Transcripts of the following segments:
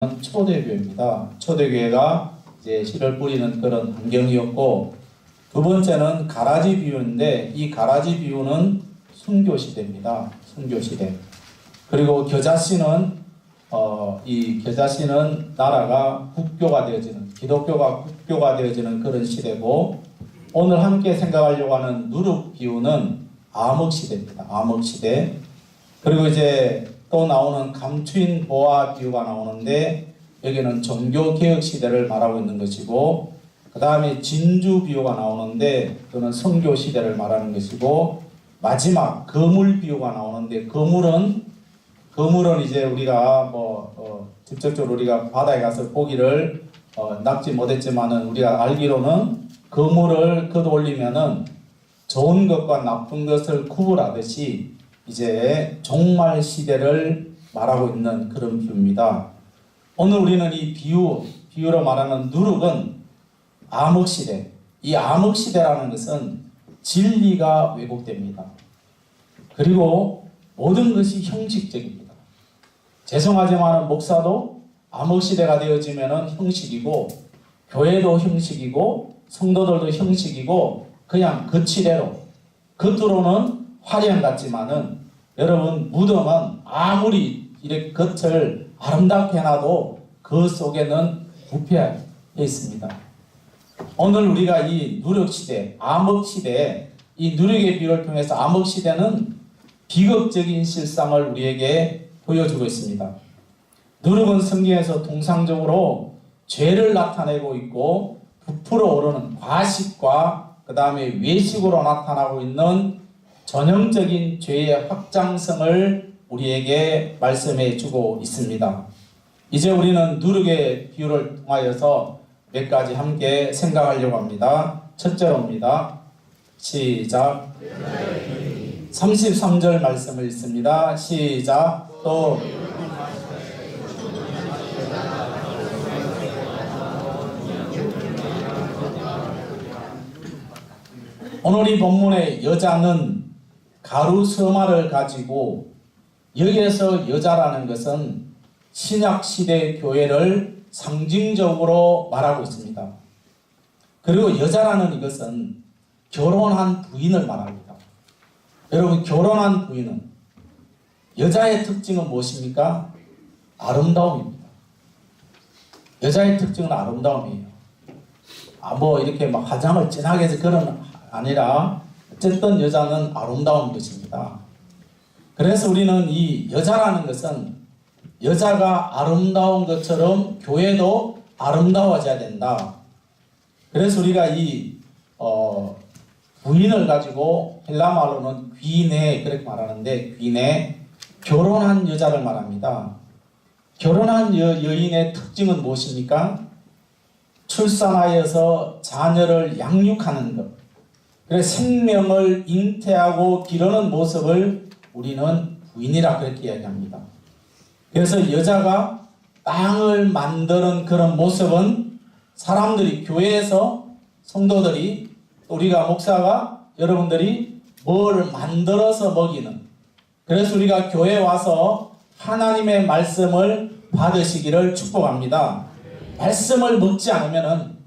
초대교회입니다. 초대교회가 이제 씨를 뿌리는 그런 환경이었고, 두 번째는 가라지 비유인데, 이 가라지 비유는 순교시대입니다. 순교시대. 그리고 겨자씨는 이 겨자씨는 나라가 국교가 되어지는, 기독교가 국교가 되어지는 그런 시대고, 오늘 함께 생각하려고 하는 누룩 비유는 암흑시대입니다. 암흑시대. 그리고 이제 또 나오는 감추인 보화 비유가 나오는데, 여기는 종교개혁 시대를 말하고 있는 것이고, 그 다음에 진주 비유가 나오는데 그는 선교 시대를 말하는 것이고, 마지막 거물 비유가 나오는데, 거물은 이제 우리가 직접적으로 우리가 바다에 가서 고기를 낚지 못했지만은 우리가 알기로는 거물을 걷어올리면은 좋은 것과 나쁜 것을 구분하듯이 이제 종말 시대를 말하고 있는 그런 비유입니다. 오늘 우리는 이 비유로 말하는 누룩은 암흑시대. 이 암흑시대라는 것은 진리가 왜곡됩니다. 그리고 모든 것이 형식적입니다. 죄송하지만 목사도 암흑시대가 되어지면 형식이고, 교회도 형식이고, 성도들도 형식이고, 그냥 거치대로, 겉으로는 화려한 같지만은 여러분, 무덤은 아무리 이렇게 겉을 아름답게 해놔도 그 속에는 부패해 있습니다. 오늘 우리가 이 누룩시대, 암흑시대, 이 누룩의 비유를 통해서 암흑시대는 비극적인 실상을 우리에게 보여주고 있습니다. 누룩은 성경에서 통상적으로 죄를 나타내고 있고, 부풀어 오르는 과식과 그 다음에 외식으로 나타나고 있는 전형적인 죄의 확장성을 우리에게 말씀해 주고 있습니다. 이제 우리는 누룩의 비유를 통하여서 몇 가지 함께 생각하려고 합니다. 첫째로입니다. 시작. 33절 말씀을 읽습니다. 시작. 또 오늘 이 본문의 여자는 가루 서마를 가지고, 여기에서 여자라는 것은 신약시대 교회를 상징적으로 말하고 있습니다. 그리고 여자라는 이것은 결혼한 부인을 말합니다. 여러분, 결혼한 부인은 여자의 특징은 무엇입니까? 아름다움입니다. 여자의 특징은 아름다움이에요. 이렇게 막 화장을 진하게 해서 그런 아니라 어쨌든 여자는 아름다운 것입니다. 그래서 우리는 이 여자라는 것은 여자가 아름다운 것처럼 교회도 아름다워져야 된다. 그래서 우리가 이 부인을 가지고 헬라 말로는 귀네 그렇게 말하는데, 귀네, 결혼한 여자를 말합니다. 결혼한 여인의 특징은 무엇입니까? 출산하여서 자녀를 양육하는 것, 그래서 생명을 잉태하고 기르는 모습을 우리는 부인이라 그렇게 이야기합니다. 그래서 여자가 땅을 만드는 그런 모습은 사람들이, 교회에서 성도들이, 우리가 목사가, 여러분들이 뭘 만들어서 먹이는, 그래서 우리가 교회에 와서 하나님의 말씀을 받으시기를 축복합니다. 말씀을 먹지 않으면은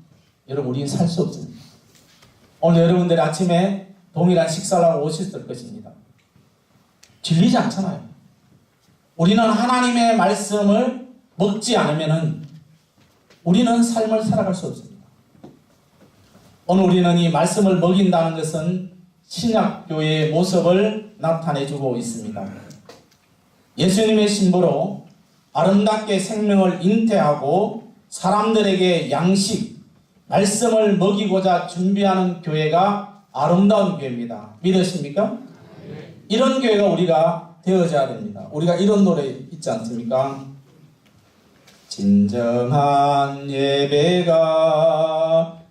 여러분, 우리는 살 수 없습니다. 오늘 여러분들이 아침에 동일한 식사를 하고 오셨을 것입니다. 질리지 않잖아요. 우리는 하나님의 말씀을 먹지 않으면은 우리는 삶을 살아갈 수 없습니다. 오늘 우리는 이 말씀을 먹인다는 것은 신약교회의 모습을 나타내주고 있습니다. 예수님의 신부로 아름답게 생명을 잉태하고 사람들에게 양식, 말씀을 먹이고자 준비하는 교회가 아름다운 교회입니다. 믿으십니까? 이런 교회가 우리가 되어져야 됩니다. 우리가 이런 노래 있지 않습니까? 진정한 예배가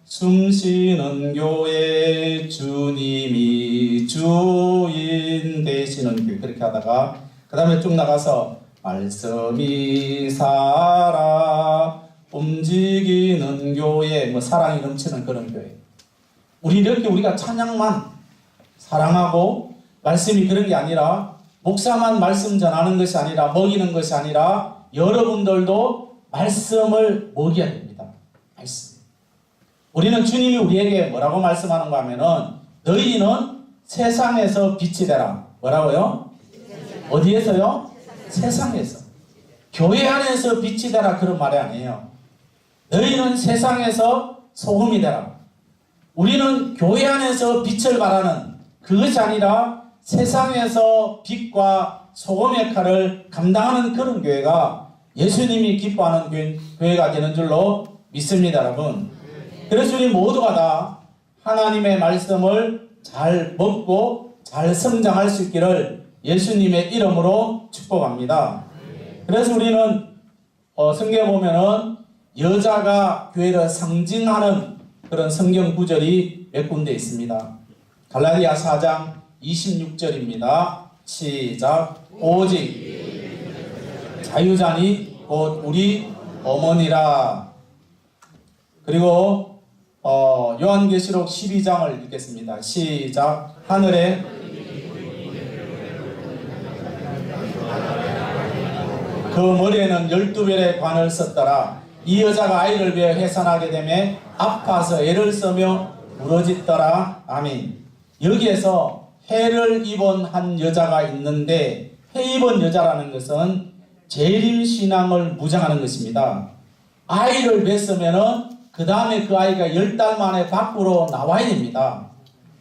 숨쉬는 교회, 주님이 주인 되시는 교회, 그렇게 하다가 그 다음에 쭉 나가서 말씀이 살아 움직이는 교회, 사랑이 넘치는 그런 교회. 우리가 찬양만 사랑하고 말씀이 그런 게 아니라, 목사만 말씀 전하는 것이 아니라, 먹이는 것이 아니라, 여러분들도 말씀을 먹여야 됩니다. 말씀. 우리는 주님이 우리에게 뭐라고 말씀하는가 하면은 너희는 세상에서 빛이 되라. 뭐라고요? 어디에서요? 세상에서. 교회 안에서 빛이 되라 그런 말이 아니에요. 너희는 세상에서 소금이 되라. 우리는 교회 안에서 빛을 발하는 그것이 아니라 세상에서 빛과 소금 역할을 감당하는 그런 교회가 예수님이 기뻐하는 교회가 되는 줄로 믿습니다, 여러분. 그래서 우리 모두가 다 하나님의 말씀을 잘 먹고 잘 성장할 수 있기를 예수님의 이름으로 축복합니다. 그래서 우리는 성경에 보면은 여자가 교회를 상징하는 그런 성경 구절이 몇 군데 있습니다. 갈라디아 4장 26절입니다. 시작. 오직 자유자니 곧 우리 어머니라. 그리고 요한계시록 12장을 읽겠습니다. 시작. 하늘에 그 머리에는 12별의 관을 썼더라. 이 여자가 아이를 위해 해산하게 되매 아파서 애를 써며 부러졌더라. 아멘. 여기에서 해를 입은 한 여자가 있는데, 해 입은 여자라는 것은 재림신앙을 무장하는 것입니다. 아이를 뵀으면은 그 다음에 그 아이가 10달 만에 밖으로 나와야 됩니다.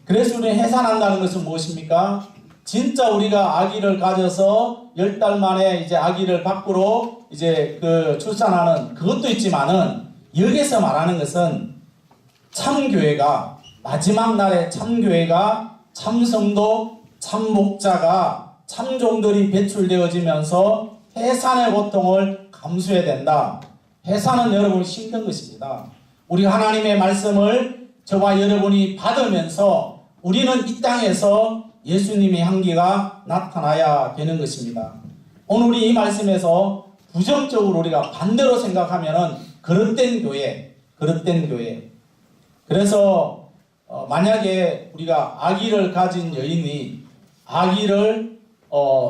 그래서 우리 해산한다는 것은 무엇입니까? 진짜 우리가 아기를 가져서 10달 만에 이제 아기를 밖으로 이제 출산하는 그것도 있지만은, 여기서 말하는 것은 참교회가, 마지막 날에 참교회가, 참성도, 참목자가, 참종들이 배출되어지면서 해산의 고통을 감수해야 된다. 해산은 여러분 힘든 것입니다. 우리가 하나님의 말씀을 저와 여러분이 받으면서 우리는 이 땅에서 예수님의 향기가 나타나야 되는 것입니다. 오늘 이 말씀에서 부정적으로 우리가 반대로 생각하면은 그릇된 교회. 그래서 만약에 우리가 아기를 가진 여인이 아기를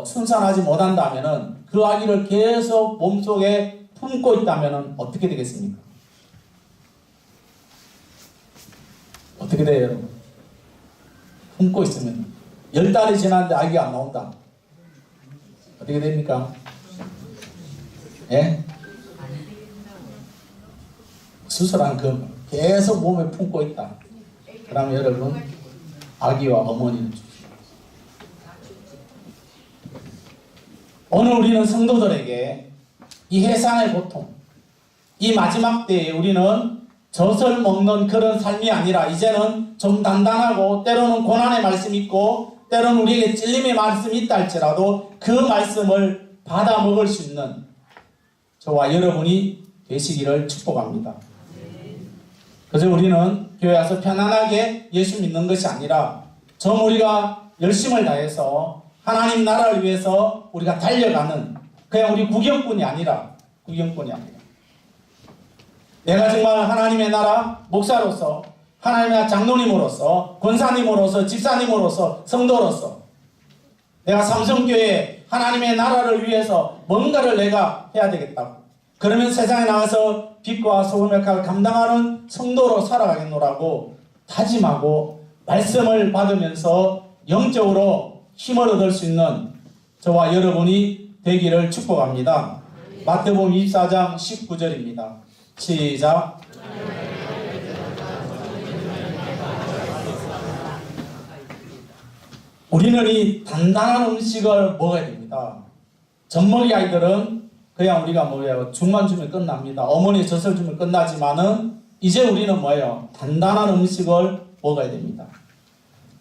순산하지 못한다면은 그 아기를 계속 몸속에 품고 있다면은 어떻게 되겠습니까? 어떻게 돼요, 여러분? 품고 있으면 10달이 지났는데 아기가 안 나온다. 어떻게 됩니까? 예? 수술한 그 계속 몸에 품고 있다. 그러면 여러분, 아기와 어머니는 주십시오. 오늘 우리는 성도들에게 이 해산의 고통, 이 마지막 때에 우리는 젖을 먹는 그런 삶이 아니라 이제는 좀 단단하고, 때로는 고난의 말씀이 있고 때로는 우리에게 찔림의 말씀이 있다 할지라도 그 말씀을 받아 먹을 수 있는 저와 여러분이 되시기를 축복합니다. 그래서 우리는 교회 와서 편안하게 예수 믿는 것이 아니라 좀 우리가 열심을 다해서 하나님 나라를 위해서 우리가 달려가는, 그냥 우리 구경꾼이 아니라 내가 정말 하나님의 나라 목사로서, 하나님의 장로님으로서, 권사님으로서, 집사님으로서, 성도로서 내가 삼성교회 하나님의 나라를 위해서 뭔가를 내가 해야 되겠다고, 그러면 세상에 나가서 빛과 소금 역할을 감당하는 성도로 살아가겠노라고 다짐하고 말씀을 받으면서 영적으로 힘을 얻을 수 있는 저와 여러분이 되기를 축복합니다. 마태복음 24장 19절입니다. 시작. 우리는 이 단단한 음식을 먹어야 됩니다. 젖먹이 아이들은 그냥 우리가 뭐예요? 죽만 주면 끝납니다. 어머니 젖을 주면 끝나지만은 이제 우리는 뭐예요? 단단한 음식을 먹어야 됩니다.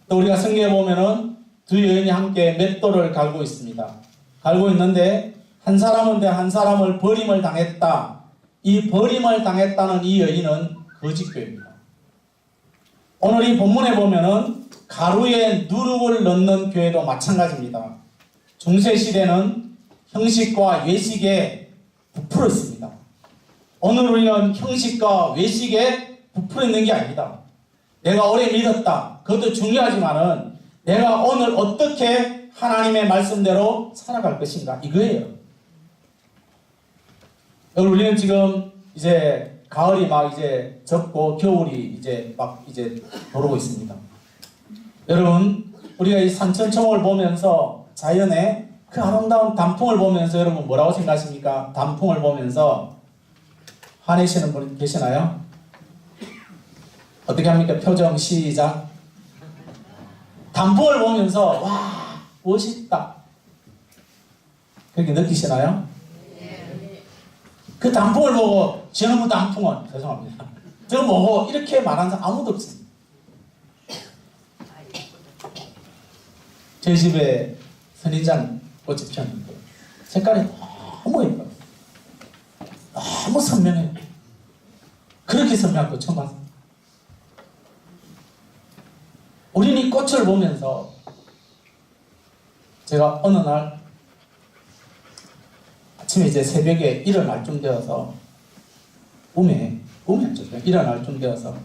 또 우리가 성경에 보면은 두 여인이 함께 맷돌을 갈고 있습니다. 갈고 있는데 한 사람은 한 사람을 버림을 당했다. 이 버림을 당했다는 이 여인은 거짓교회입니다. 오늘 이 본문에 보면은 가루에 누룩을 넣는 교회도 마찬가지입니다. 중세시대는 형식과 외식에 부풀어 있습니다. 오늘 우리는 형식과 외식에 부풀어 있는 게 아닙니다. 내가 오래 믿었다. 그것도 중요하지만은 내가 오늘 어떻게 하나님의 말씀대로 살아갈 것인가, 이거예요. 여러분, 우리는 지금 이제 가을이 막 이제 접고 겨울이 이제 막 이제 들어오고 있습니다. 여러분, 우리가 이 산천초목을 보면서 자연의 그 아름다운 단풍을 보면서 여러분 뭐라고 생각하십니까? 단풍을 보면서 화내시는 분 계시나요? 어떻게 합니까? 표정 시작. 단풍을 보면서 와 멋있다 그렇게 느끼시나요? 그 단풍을 보고 저놈의 단풍은 죄송합니다. 저 보고 이렇게 말하는 사람 아무도 없습니다. 저희 집에 선인장 꽃이 피었는데 색깔이 너무 예뻐요. 너무 선명해요. 그렇게 선명한 꽃 처음 봤어요. 우리는 이 꽃을 보면서 제가 어느 날 아침에 이제 새벽에 일어날 쯤 되어서 꿈에 일어날 쯤 되어서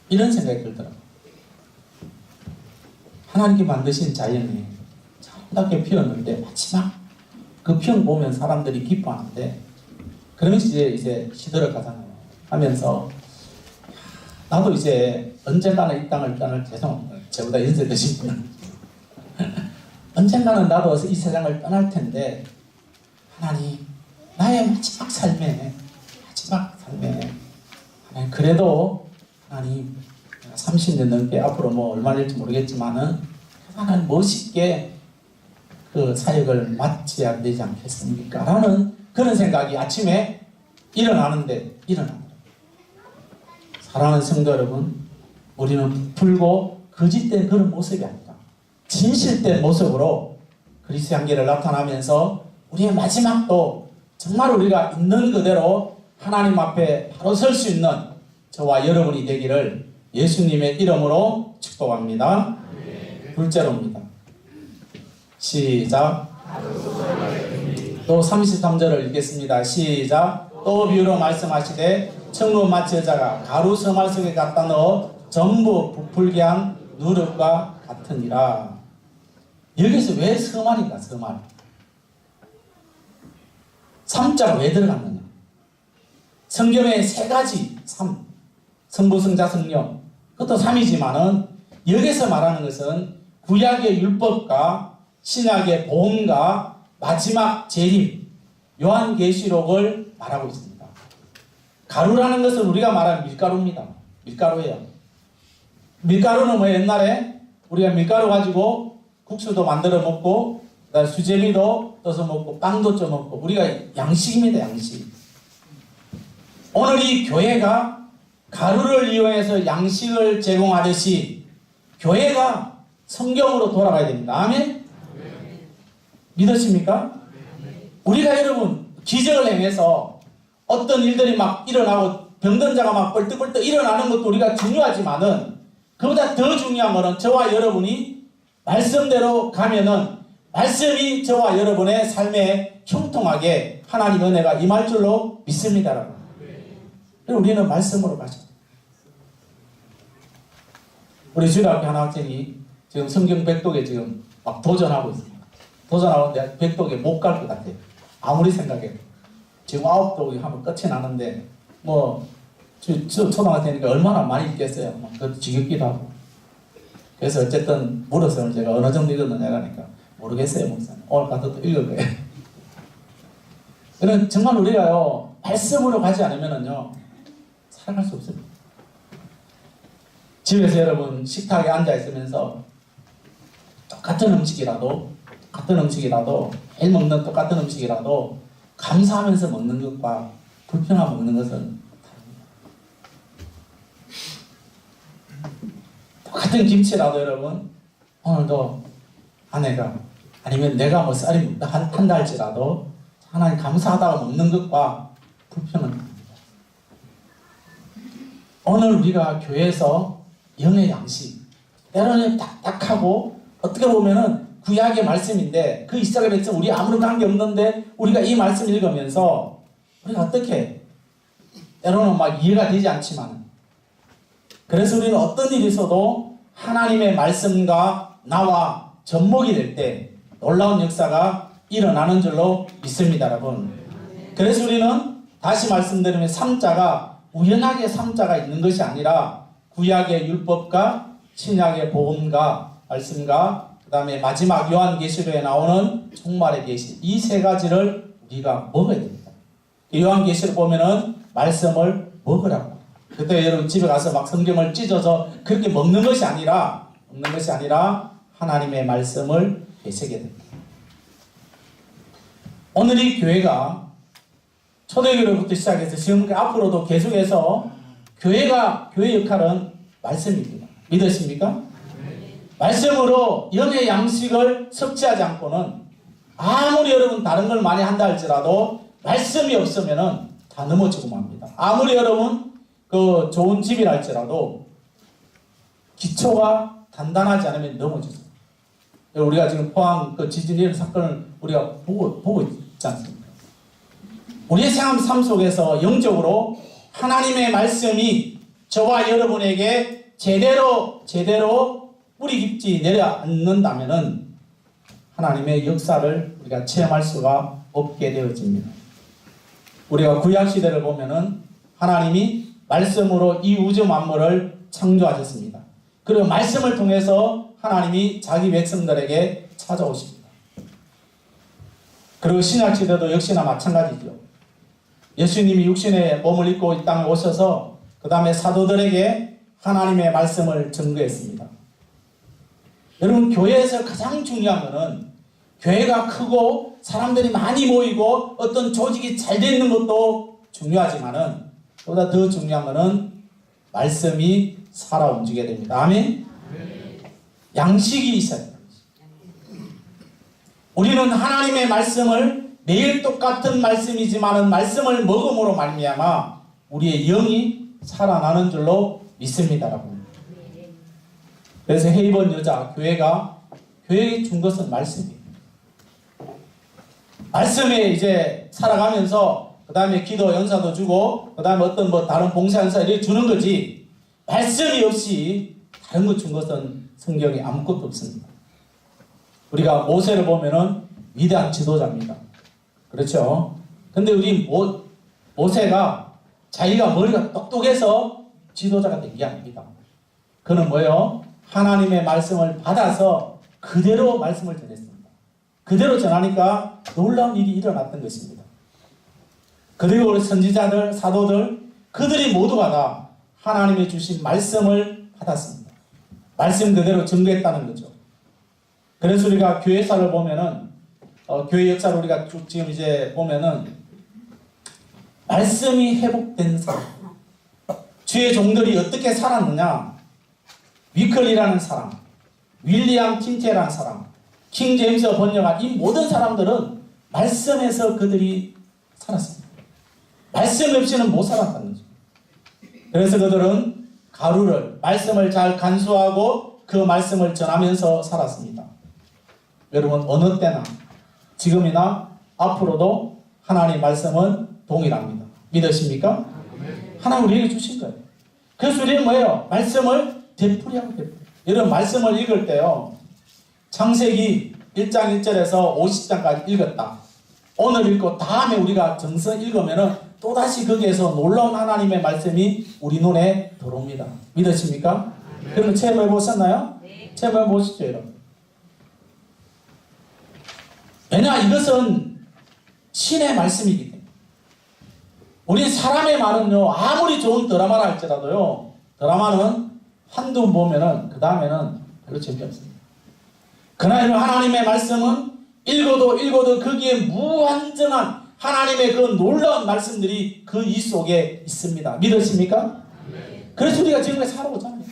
이런 생각이 들더라고요. 하나님께 만드신 자연이 아름답게 피었는데 마지막 그 피는 보면 사람들이 기뻐하는데 그러면서 이제 시들어 가잖아요. 하면서 나도 이제 언젠가는 이 땅을 떠날 죄송합니다. 저보다 연세 드신 분은 언젠가는 나도 이 세상을 떠날 텐데 하나님 나의 마지막 삶에 하나님 그래도 하나님 30년 넘게 앞으로 뭐 얼마나 될지 모르겠지만은 하나님 멋있게 그 사역을 마쳐야 되지 않겠습니까? 라는 그런 생각이 아침에 일어나는데 사랑하는 성도 여러분, 우리는 부풀고 거짓된 그런 모습이 아니라 진실된 모습으로 그리스도의 향기를 나타나면서 우리의 마지막도 정말 우리가 있는 그대로 하나님 앞에 바로 설 수 있는 저와 여러분이 되기를 예수님의 이름으로 축복합니다. 둘째로입니다. 시작. 또 33절을 읽겠습니다. 시작. 또 비유로 말씀하시되 청로 마치 여자가 가루 서말 속에 갖다 넣어 전부 부풀게 한 누룩과 같으니라. 여기서 왜 서말인가? 서말. 삼자가 왜 들어갔느냐? 성경에 세 가지 삼, 성부, 성자, 성령, 그것도 삼이지만은 여기서 말하는 것은 구약의 율법과 신약의 보험과 마지막 재림, 요한계시록을 말하고 있습니다. 가루라는 것은 우리가 말하는 밀가루입니다. 밀가루예요. 밀가루는 뭐 옛날에 우리가 밀가루 가지고 국수도 만들어 먹고 수제비도 떠서 먹고 빵도 쪄 먹고 우리가 양식입니다. 양식. 오늘 이 교회가 가루를 이용해서 양식을 제공하듯이 교회가 성경으로 돌아가야 됩니다. 아멘? 믿으십니까? 우리가 여러분 기적을 행해서 어떤 일들이 막 일어나고 병든 자가 막 벌떡벌떡 일어나는 것도 우리가 중요하지만은 그보다 더 중요한 것은 저와 여러분이 말씀대로 가면은 말씀이 저와 여러분의 삶에 형통하게 하나님 은혜가 임할 줄로 믿습니다. 우리는 말씀으로 가죠. 우리 주일학교 한 학생이 지금 성경 백독에 지금 막 도전하고 있습니다. 도전하는데 백독에 못 갈 것 같아요. 아무리 생각해도. 지금 9독이 하면 끝이 나는데 뭐 초등학생이니까 얼마나 많이 읽겠어요. 그 지겹기도 하고. 그래서 어쨌든 물었어요. 제가 어느 정도 읽었느냐 하니까 모르겠어요. 목사님. 오늘 가서 또 읽을 거예요. 그런 정말 우리가요 말씀으로 가지 않으면은요 살아갈 수 없습니다. 집에서 여러분 식탁에 앉아 있으면서 똑같은 음식이라도 매일 먹는 똑같은 음식이라도 감사하면서 먹는 것과 불평하며 먹는 것은 다릅니다. 똑같은 김치라도 여러분 오늘도 아내가 아니면 내가 뭐 쌀이 한다 할지라도 하나님 감사하다가 먹는 것과 불평은 다릅니다. 오늘 우리가 교회에서 영의 양식 때로는 딱딱하고 어떻게 보면은 구약의 말씀인데 그 이스라엘 백성 우리 아무런 관계 없는데 우리가 이 말씀 읽으면서 우리가 어떻게 때로는 막 이해가 되지 않지만 그래서 우리는 어떤 일이 있어도 하나님의 말씀과 나와 접목이 될 때 놀라운 역사가 일어나는 줄로 믿습니다. 여러분. 그래서 우리는 다시 말씀드리면 삼자가 우연하게 삼자가 있는 것이 아니라 구약의 율법과 신약의 복음과 말씀과 그 다음에 마지막 요한계시록에 나오는 종말의 계시, 이 세 가지를 우리가 먹어야 됩니다. 요한계시록 보면은 말씀을 먹으라고. 그때 여러분 집에 가서 막 성경을 찢어서 그렇게 먹는 것이 아니라 하나님의 말씀을 되새겨야 됩니다. 오늘 이 교회가 초대교회로부터 시작해서 지금 앞으로도 계속해서 교회 역할은 말씀입니다. 믿으십니까? 말씀으로 영의 양식을 섭취하지 않고는 아무리 여러분 다른 걸 많이 한다 할지라도 말씀이 없으면은 다 넘어지고 맙니다. 아무리 여러분 그 좋은 집이라 할지라도 기초가 단단하지 않으면 넘어지죠. 우리가 지금 포항 그 지진 이런 사건을 우리가 보고 있지 않습니까? 우리의 삶 속에서 영적으로 하나님의 말씀이 저와 여러분에게 제대로 뿌리 깊이 내려앉는다면은 하나님의 역사를 우리가 체험할 수가 없게 되어집니다. 우리가 구약 시대를 보면은 하나님이 말씀으로 이 우주 만물을 창조하셨습니다. 그리고 말씀을 통해서 하나님이 자기 백성들에게 찾아오십니다. 그리고 신약 시대도 역시나 마찬가지죠. 예수님이 육신의 몸을 입고 이 땅에 오셔서 그 다음에 사도들에게 하나님의 말씀을 전거했습니다. 여러분, 교회에서 가장 중요한 것은 교회가 크고 사람들이 많이 모이고 어떤 조직이 잘 되어 있는 것도 중요하지만은 보다 더 중요한 것은 말씀이 살아 움직여야 됩니다. 아멘? 양식이 있어야 됩니다. 우리는 하나님의 말씀을 매일 똑같은 말씀이지만은 말씀을 먹음으로 말미암아 우리의 영이 살아나는 줄로 믿습니다, 여러분. 그래서 헤이번 여자 교회에 준 것은 말씀이에요. 말씀에 이제 살아가면서 그 다음에 기도 연사도 주고 그 다음에 어떤 다른 봉사 연사 이렇게 주는 거지, 말씀이 없이 다른 것 준 것은 성경에 아무것도 없습니다. 우리가 모세를 보면은 위대한 지도자입니다. 그렇죠? 근데 우리 모세가 자기가 머리가 똑똑해서 지도자가 된 게 아닙니다. 그는 뭐예요? 하나님의 말씀을 받아서 그대로 말씀을 전했습니다. 그대로 전하니까 놀라운 일이 일어났던 것입니다. 그리고 우리 선지자들, 사도들, 그들이 모두가 다 하나님이 주신 말씀을 받았습니다. 말씀 그대로 증거했다는 거죠. 그래서 우리가 교회사를 보면은 교회 역사를 우리가 쭉 지금 이제 보면은 말씀이 회복된 사람, 주의 종들이 어떻게 살았느냐, 위클리라는 사람, 윌리엄 틴테라는 사람, 킹 제임스 번역한 이 모든 사람들은 말씀에서 그들이 살았습니다. 말씀 없이는 못 살았다는 거죠. 그래서 그들은 말씀을 잘 간수하고 그 말씀을 전하면서 살았습니다. 여러분, 어느 때나 지금이나 앞으로도 하나님의 말씀은 동일합니다. 믿으십니까? 하나님 우리에게 주신 거예요. 그래서 우리는 뭐예요? 말씀을 되풀이하고. 여러분, 말씀을 읽을 때요, 창세기 1장 1절에서 50장까지 읽었다. 오늘 읽고 다음에 우리가 정서 읽으면은 또다시 거기에서 놀라운 하나님의 말씀이 우리 눈에 들어옵니다. 믿으십니까? 그러면 체험해 보셨나요? 네. 체험해 보시죠, 여러분. 왜냐, 이것은 신의 말씀이기 때문에. 우리 사람의 말은요, 아무리 좋은 드라마라 할지라도요, 드라마는 한두 번 보면은 그 다음에는 별로 재미없습니다. 그러나 하나님의 말씀은 읽어도 거기에 무한정한 하나님의 그 놀라운 말씀들이 그 이 속에 있습니다. 믿으십니까? 그래서 우리가 지금까지 살아오잖아요.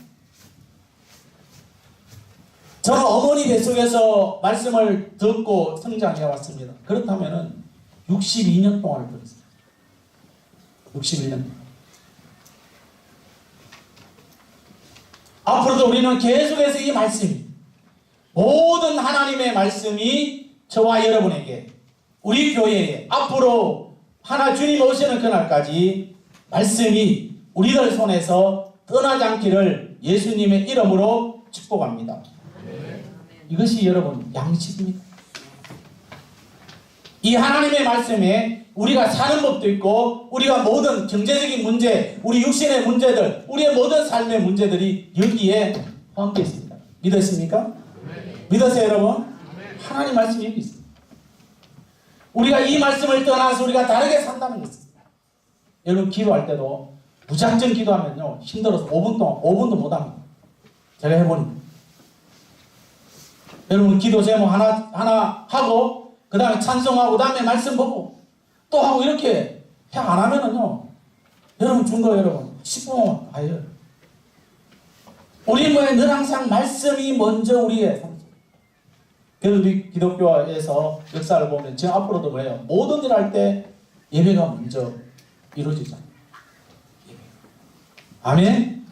저는 어머니 뱃속에서 말씀을 듣고 성장해 왔습니다. 그렇다면은 62년 동안을 들었어요. 61년 동안. 앞으로도 우리는 계속해서 이 말씀이, 모든 하나님의 말씀이 저와 여러분에게, 우리 교회에 앞으로 주님 오시는 그날까지 말씀이 우리들 손에서 떠나지 않기를 예수님의 이름으로 축복합니다. 이것이 여러분 양식입니다. 이 하나님의 말씀에 우리가 사는 법도 있고 우리가 모든 경제적인 문제, 우리 육신의 문제들, 우리의 모든 삶의 문제들이 여기에 포함되어 있습니다. 믿으십니까? 믿으세요 여러분? 하나님 말씀이 여기 있습니다. 우리가 이 말씀을 떠나서 우리가 다르게 산다는 것입니다. 여러분 기도할 때도 무작정 기도하면요 힘들어서 5분도 못합니다. 제가 해보니까 여러분 기도 제목 하나 하고 그 다음에 찬송하고 그 다음에 말씀 보고 또 하고 이렇게 안 하면은요 여러분 준거 여러분 10분 가요. 우리 뭐에 늘 항상 말씀이 먼저 우리의 삶. 그래서 우리 기독교에서 역사를 보면 지금 앞으로도 뭐예요? 모든 일 할 때 예배가 먼저 이루어지잖아요. 아멘?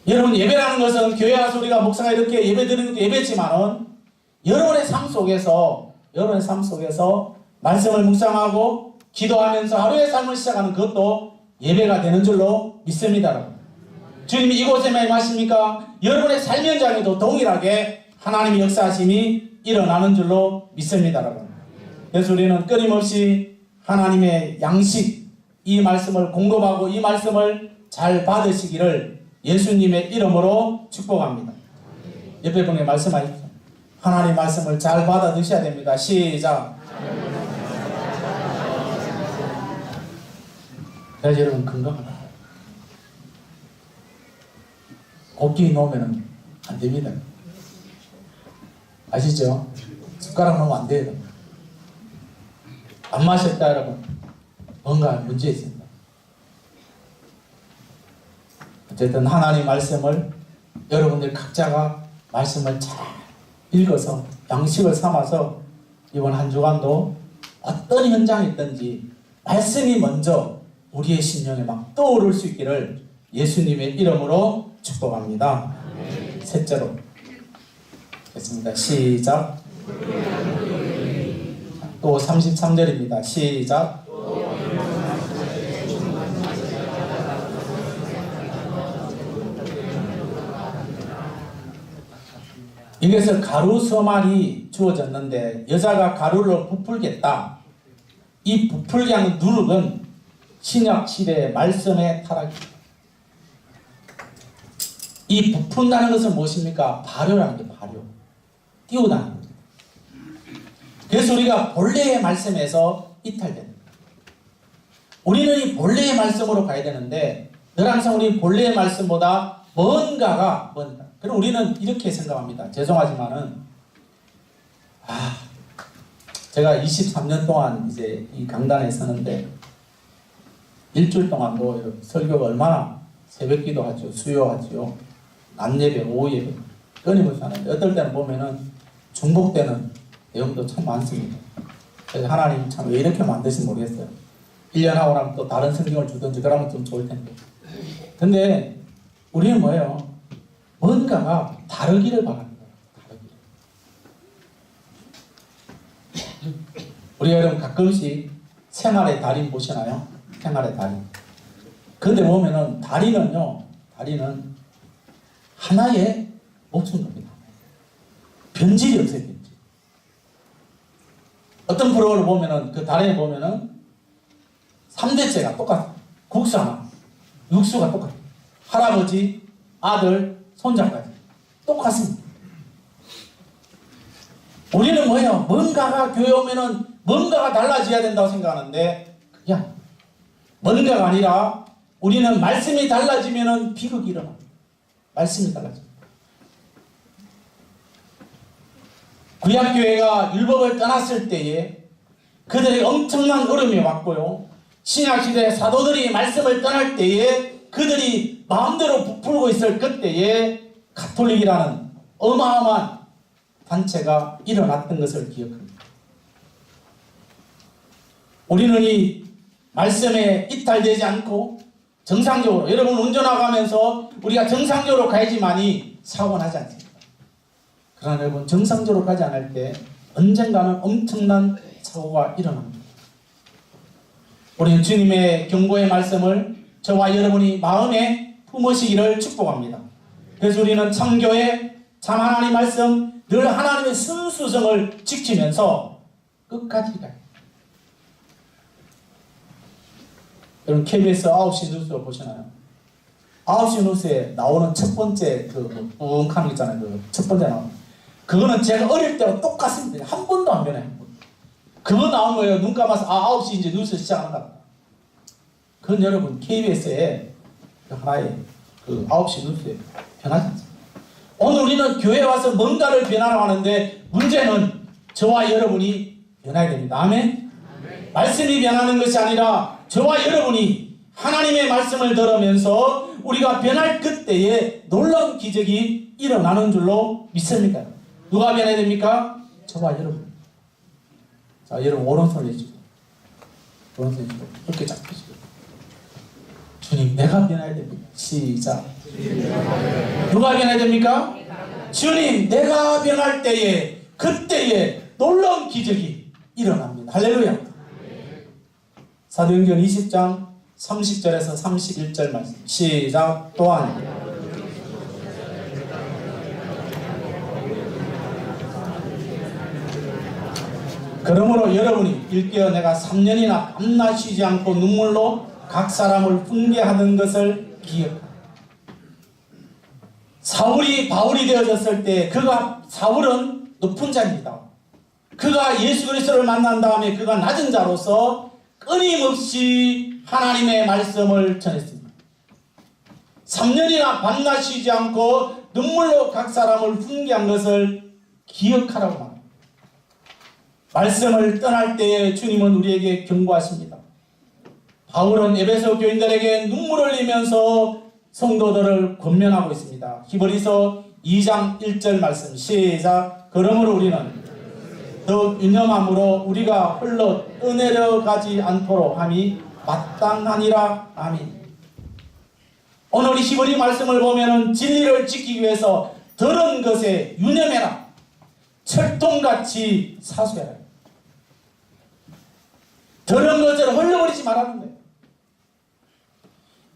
여러분 예배라는 것은 교회 와서 우리가 목사가 이렇게 예배 드리는 것도 예배지만은 여러분의 삶 속에서 말씀을 묵상하고 기도하면서 하루의 삶을 시작하는 그것도 예배가 되는 줄로 믿습니다. 여러분. 주님이 이곳에 말씀하십니까? 여러분의 삶 현장에도 동일하게 하나님의 역사하심이 일어나는 줄로 믿습니다. 여러분. 그래서 우리는 끊임없이 하나님의 양식 이 말씀을 공급하고 이 말씀을 잘 받으시기를 예수님의 이름으로 축복합니다. 옆에 분에 말씀하십시오. 하나님 말씀을 잘 받아 드셔야 됩니다. 시작. 그래서 여러분 건강하다. 곱게 놓으면 안 됩니다. 아시죠? 숟가락 놓으면 안 돼요. 안 마셨다 여러분. 뭔가 문제 있습니다. 어쨌든 하나님 말씀을 여러분들 각자가 말씀을 잘 읽어서 양식을 삼아서 이번 한 주간도 어떤 현장이 있든지 말씀이 먼저 우리의 심령에 막 떠오를 수 있기를 예수님의 이름으로 축복합니다. 셋째로 됐습니다. 시작. 또 33절입니다. 시작. 여기서 가루 서말이 주어졌는데 여자가 가루를 부풀겠다. 이 부풀게 하는 누룩은 신약 시대의 말씀의 타락입니다. 이 부푼다는 것은 무엇입니까? 발효라는 게 발효. 띄우다는 겁니다. 그래서 우리가 본래의 말씀에서 이탈됩니다. 우리는 이 본래의 말씀으로 가야 되는데 늘 항상 우리 본래의 말씀보다 뭔가. 그럼 우리는 이렇게 생각합니다. 죄송하지만은 제가 23년 동안 이제 이 강단에 서는데 일주일 동안도 설교가 얼마나 새벽 기도하죠, 수요하죠, 낮 예배, 오후 예배 끊임없이 하는데 어떨 때는 보면은 중복되는 내용도 참 많습니다. 그래서 하나님 참 왜 이렇게 만드신지 모르겠어요. 1년 하고 나면 또 다른 성경을 주든지 그러면 좀 좋을 텐데. 근데 우리는 뭐예요? 뭔가가 다르기를 바랍니다. 우리가 여러분 가끔씩 생활의 달인 보시나요? 생활의 달인. 근데 보면은 다리는 하나의 목숨 겁니다. 변질이 없어요, 변질. 어떤 프로를 보면은 그 다리에 보면은 3대째가 똑같아요. 국수 하나, 육수가 똑같아요. 할아버지, 아들, 손자까지 똑같습니다. 우리는 뭐예요? 뭔가가 교회 오면은 뭔가가 달라져야 된다고 생각하는데 그냥 뭔가가 아니라 우리는 말씀이 달라지면은 비극이 일어납니다. 말씀이 달라집니다. 구약교회가 율법을 떠났을 때에 그들이 엄청난 어려움이 왔고요. 신약시대 사도들이 말씀을 떠날 때에 그들이 마음대로 부풀고 있을 그때에 가톨릭이라는 어마어마한 단체가 일어났던 것을 기억합니다. 우리는 이 말씀에 이탈되지 않고 정상적으로, 여러분 운전하면서 우리가 정상적으로 가야지만이 사고가 나지 않습니다. 그러나 여러분 정상적으로 가지 않을 때 언젠가는 엄청난 사고가 일어납니다. 우리는 주님의 경고의 말씀을 저와 여러분이 마음에 품으시기를 축복합니다. 그래서 우리는 참교회, 참 하나님 말씀, 늘 하나님의 순수성을 지키면서 끝까지 가요. 여러분 KBS 9시 뉴스 보시나요? 9시 뉴스에 나오는 첫 번째 뿡하는 거 있잖아요. 그 첫 번째 나오는 그거는 제가 어릴 때와 똑같습니다. 한 번도 안 변해요. 그거 나온 거예요. 눈 감아서 9시 이제 뉴스 시작한다. 그건 여러분 KBS에 하나의 9시 뉴스에 변하지 않습니다. 오늘 우리는 교회에 와서 뭔가를 변하라고 하는데 문제는 저와 여러분이 변해야 됩니다. 아멘? 말씀이 변하는 것이 아니라 저와 여러분이 하나님의 말씀을 들으면서 우리가 변할 그때에 놀라운 기적이 일어나는 줄로 믿습니다. 누가 변해야 됩니까? 저와 여러분. 자, 여러분 오른손 내시고 오른손 내시고 이렇게 잡히시고 주님 내가 변해야 됩니다. 시작. 누가 변해야 됩니까? 주님 내가 변할 때에 그때에 놀라운 기적이 일어납니다. 할렐루야. 사도행전 20장 30절에서 31절 말씀 시작. 또한 그러므로 여러분이 일깨어 내가 3년이나 밤낮 쉬지 않고 눈물로 각 사람을 훈계하는 것을 기억하라. 사울이 바울이 되어졌을 때 사울은 높은 자입니다. 그가 예수 그리스도를 만난 다음에 그가 낮은 자로서 끊임없이 하나님의 말씀을 전했습니다. 3년이나 밤낮 쉬지 않고 눈물로 각 사람을 훈계한 것을 기억하라고 합니다. 말씀을 떠날 때에 주님은 우리에게 경고하십니다. 바울은 에베소 교인들에게 눈물을 흘리면서 성도들을 권면하고 있습니다. 히브리서 2장 1절 말씀 시작. 그러므로 우리는 더욱 유념함으로 우리가 홀로 떠내려 가지 않도록 함이 마땅하니라. 아멘. 오늘 이 히브리 말씀을 보면은 진리를 지키기 위해서 들은 것에 유념해라. 철통같이 사수해라. 들은 것을 흘려버리지 말라는 거예요.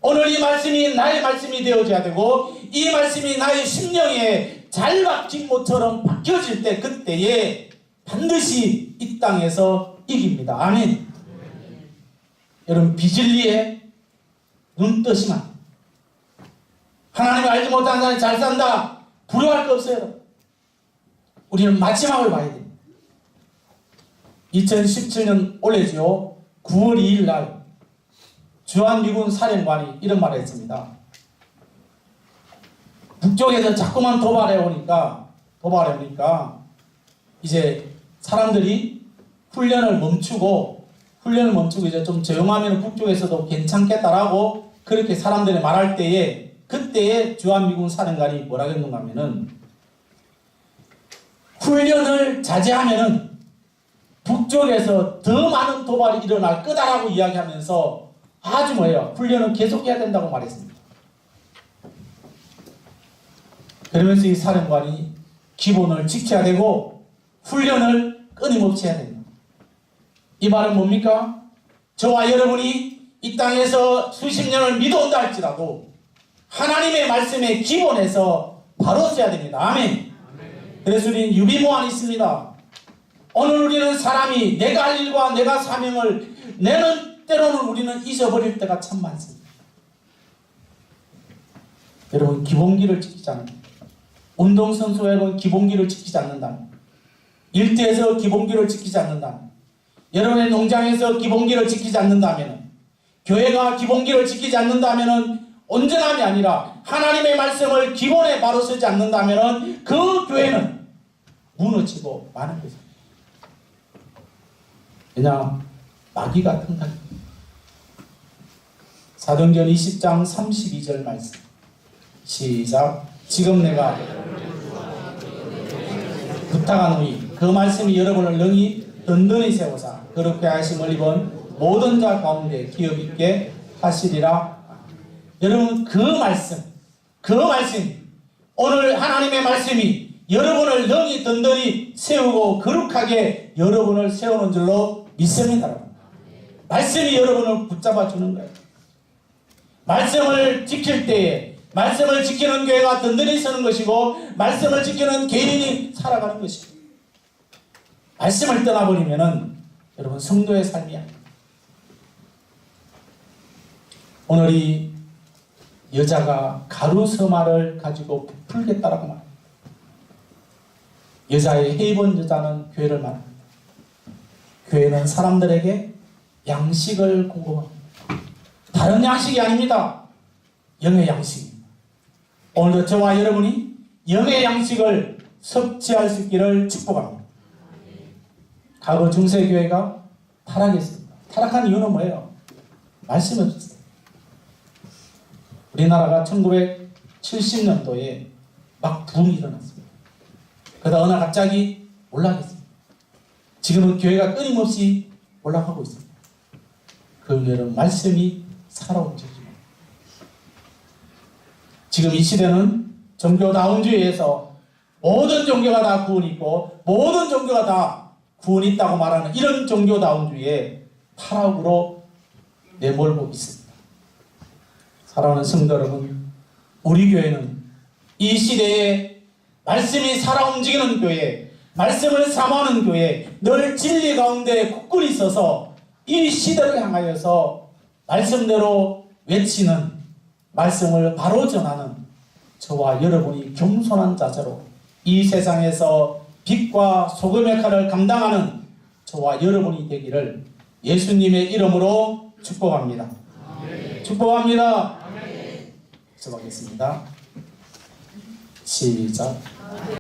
오늘 이 말씀이 나의 말씀이 되어져야 되고 이 말씀이 나의 심령에 잘 박힌 못처럼 박혀질 때 그때에 반드시 이 땅에서 이깁니다. 아멘. 여러분 비진리에 눈 뜨시면 하나님을 알지 못하는 사람이 잘 산다. 부러워할 거 없어요. 우리는 마지막을 봐야 됩니다. 2017년 올해죠. 9월 2일 날 주한미군 사령관이 이런 말을 했습니다. 북쪽에서 자꾸만 도발해 오니까 이제 사람들이 훈련을 멈추고 이제 좀 조용하면 북쪽에서도 괜찮겠다라고 그렇게 사람들이 말할 때에 그때에 주한미군 사령관이 뭐라고 했는가 하면은 훈련을 자제하면은 북쪽에서 더 많은 도발이 일어날 거다라고 이야기하면서 아주 훈련은 계속해야 된다고 말했습니다. 그러면서 이 사령관이 기본을 지켜야 되고 훈련을 끊임없이 해야 됩니다. 이 말은 뭡니까? 저와 여러분이 이 땅에서 수십 년을 믿어온다 할지라도 하나님의 말씀의 기본에서 바로 써야 됩니다. 아멘. 그래서 우리는 유비무환이 있습니다. 오늘 우리는 사람이 내가 할 일과 내가 사명을 내는 때로는 우리는 잊어버릴 때가 참 많습니다. 여러분 기본기를 지키지 않는다. 운동선수 여러분 기본기를 지키지 않는다면 일터에서 기본기를 지키지 않는다면 여러분의 농장에서 기본기를 지키지 않는다면 교회가 기본기를 지키지 않는다면 온전함이 아니라 하나님의 말씀을 기본에 바로 쓰지 않는다면 그 교회는 무너지고 마는 것입니다. 그냥 마귀가 튼튼합니다. 사도행전 20장 32절 말씀 시작. 지금 내가 부탁하노니 그 말씀이 여러분을 능히 든든히 세우사 그렇게 하심을 입은 모든 자 가운데 기업 있게 하시리라. 여러분 그 말씀 오늘 하나님의 말씀이 여러분을 능히 든든히 세우고 거룩하게 여러분을 세우는 줄로 믿습니다. 말씀이 여러분을 붙잡아 주는 거예요. 말씀을 지킬 때에 말씀을 지키는 교회가 든든히 서는 것이고 말씀을 지키는 개인이 살아가는 것입니다. 말씀을 떠나버리면은 여러분 성도의 삶이 아닙니다. 오늘 이 여자가 가루서마를 가지고 부풀겠다라고 말합니다. 여자의 해본 여자는 교회를 말합니다. 교회는 사람들에게 양식을 공급합니다. 다른 양식이 아닙니다. 영의 양식입니다. 오늘도 저와 여러분이 영의 양식을 섭취할 수 있기를 축복합니다. 과거 중세교회가 타락했습니다. 타락한 이유는 뭐예요? 말씀이 없었어요. 우리나라가 1970년도에 막 붐이 일어났습니다. 그러다 어느 날 갑자기 올라가겠습니다. 지금은 교회가 끊임없이 올라가고 있습니다. 그 이유는 말씀이 살아온지입니다. 지금 이 시대는 종교다운주의에서 모든 종교가 다 구원이 있고 모든 종교가 다 구원이 있다고 말하는 이런 종교다운주의에 타락으로 내몰고 있습니다. 사랑하는 성도 여러분, 우리 교회는 이 시대에 말씀이 살아 움직이는 교회, 말씀을 사모하는 교회, 늘 진리 가운데 굳건히 있어서 이 시대를 향하여서 말씀대로 외치는, 말씀을 바로 전하는 저와 여러분이 겸손한 자세로 이 세상에서 빛과 소금의 역할을 감당하는 저와 여러분이 되기를 예수님의 이름으로 축복합니다. 축복합니다. 기도하겠습니다. 시작.